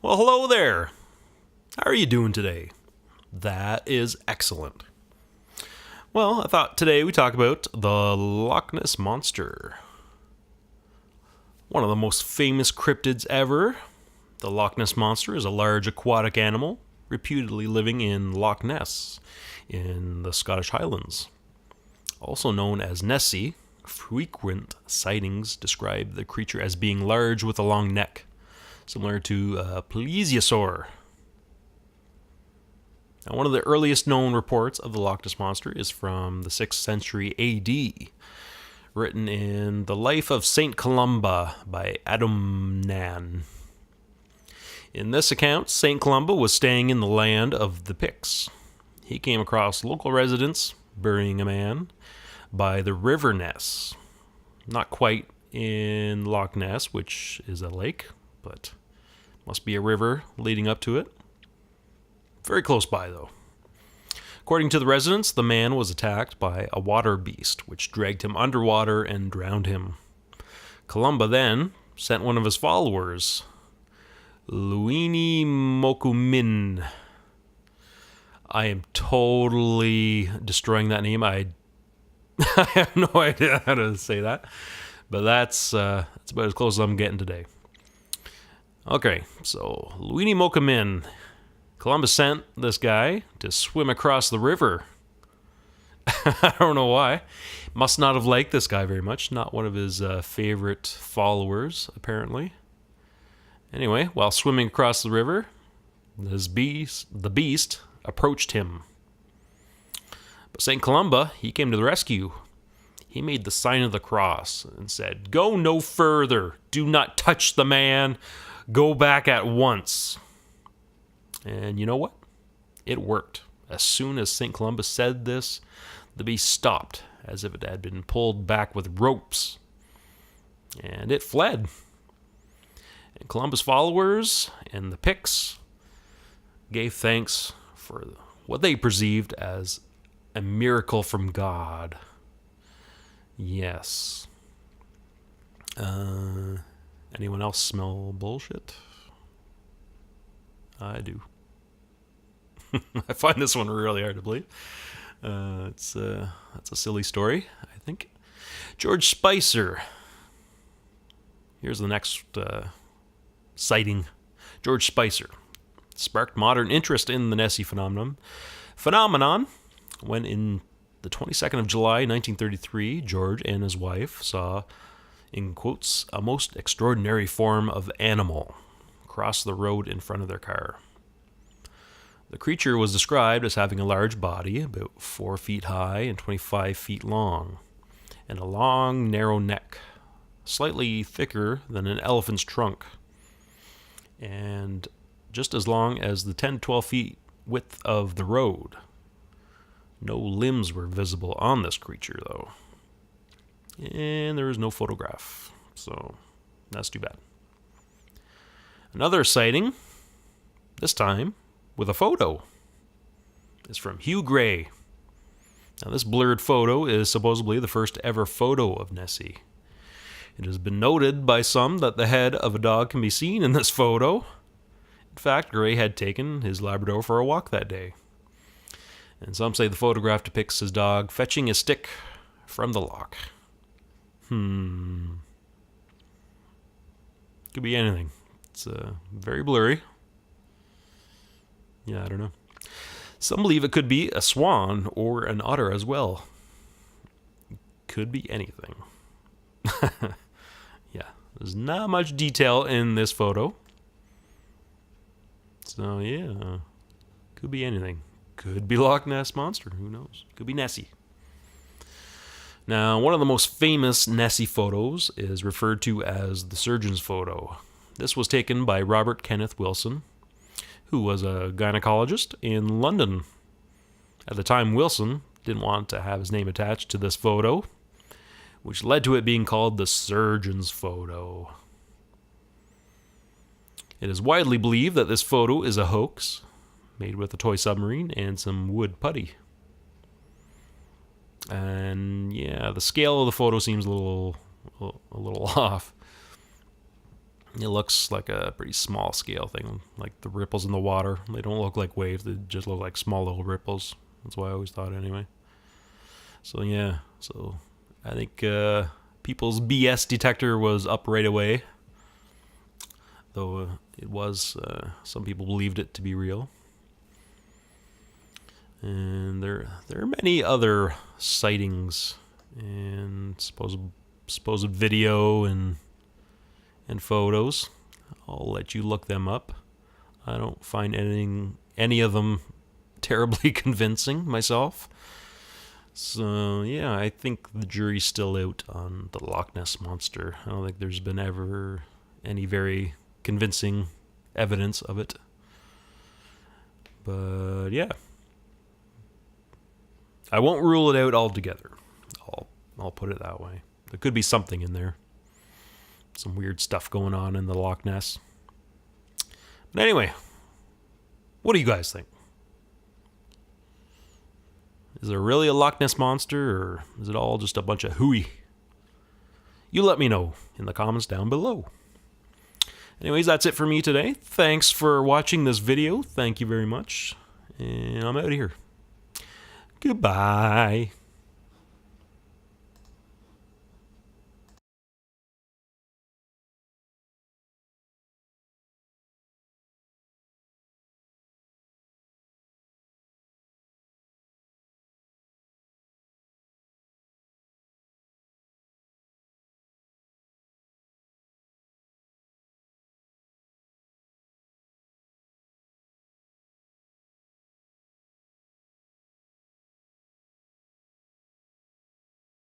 Well, hello there. How are you doing today? That is excellent. Well, I thought today we talk about the Loch Ness Monster. One of the most famous cryptids ever. The Loch Ness Monster is a large aquatic animal reputedly living in Loch Ness in the Scottish Highlands. Also known as Nessie, frequent sightings describe the creature as being large with a long neck, similar to a plesiosaur. Now, one of the earliest known reports of the Loch Ness Monster is from the 6th century AD, written in The Life of St. Columba by Adamnan. In this account, St. Columba was staying in the land of the Picts. He came across local residents burying a man by the River Ness. Not quite in Loch Ness, which is a lake, but must be a river leading up to it. Very close by, though. According to the residents, the man was attacked by a water beast, which dragged him underwater and drowned him. Columba then sent one of his followers, Luini Mokumin. I am totally destroying that name. I have no idea how to say that, but that's about as close as I'm getting today. Okay, so Luini Mokumin. Columbus sent this guy to swim across the river. I don't know why. Must not have liked this guy very much. Not one of his favorite followers, apparently. Anyway, while swimming across the river, the beast approached him. But St. Columba, he came to the rescue. He made the sign of the cross and said, "Go no further. Do not touch the man. Go back at once." And you know what? It worked. As soon as St. Columba said this, the beast stopped, as if it had been pulled back with ropes. And it fled. And Columba's followers and the Picts gave thanks for what they perceived as a miracle from God. Yes. Anyone else smell bullshit? I do. I find this one really hard to believe. That's a silly story, I think. George Spicer. Here's the next sighting. George Spicer sparked modern interest in the Nessie phenomenon when in the 22nd of July, 1933, George and his wife saw, in quotes, a most extraordinary form of animal cross the road in front of their car. The creature was described as having a large body, about 4 feet high and 25 feet long, and a long, narrow neck, slightly thicker than an elephant's trunk, and just as long as the 10 to 12 feet width of the road. No limbs were visible on this creature, though. And there is no photograph, so that's too bad. Another sighting, this time with a photo, is from Hugh Gray. Now, this blurred photo is supposedly the first ever photo of Nessie. It has been noted by some that the head of a dog can be seen in this photo. In fact, Gray had taken his Labrador for a walk that day. And some say the photograph depicts his dog fetching a stick from the loch. Could be anything. It's very blurry. Yeah, I don't know. Some believe it could be a swan or an otter as well. Could be anything. Yeah, there's not much detail in this photo. So, yeah, could be anything. Could be Loch Ness Monster. Who knows? Could be Nessie. Now, one of the most famous Nessie photos is referred to as the surgeon's photo. This was taken by Robert Kenneth Wilson, who was a gynecologist in London. At the time, Wilson didn't want to have his name attached to this photo, which led to it being called the surgeon's photo. It is widely believed that this photo is a hoax, made with a toy submarine and some wood putty. And yeah, the scale of the photo seems a little off. It looks like a pretty small scale thing, like the ripples in the water. They don't look like waves, they just look like small little ripples. That's what I always thought anyway. So yeah, so I think people's BS detector was up right away. Though it was, some people believed it to be real. And there are many other sightings and supposed video and photos. I'll let you look them up. I don't find any of them terribly convincing myself. So yeah, I think the jury's still out on the Loch Ness Monster. I don't think there's been ever any very convincing evidence of it. But yeah, I won't rule it out altogether. I'll put it that way. There could be something in there. Some weird stuff going on in the Loch Ness. But anyway, what do you guys think? Is there really a Loch Ness Monster, or is it all just a bunch of hooey? You let me know in the comments down below. Anyways, that's it for me today. Thanks for watching this video. Thank you very much. And I'm out of here. Goodbye.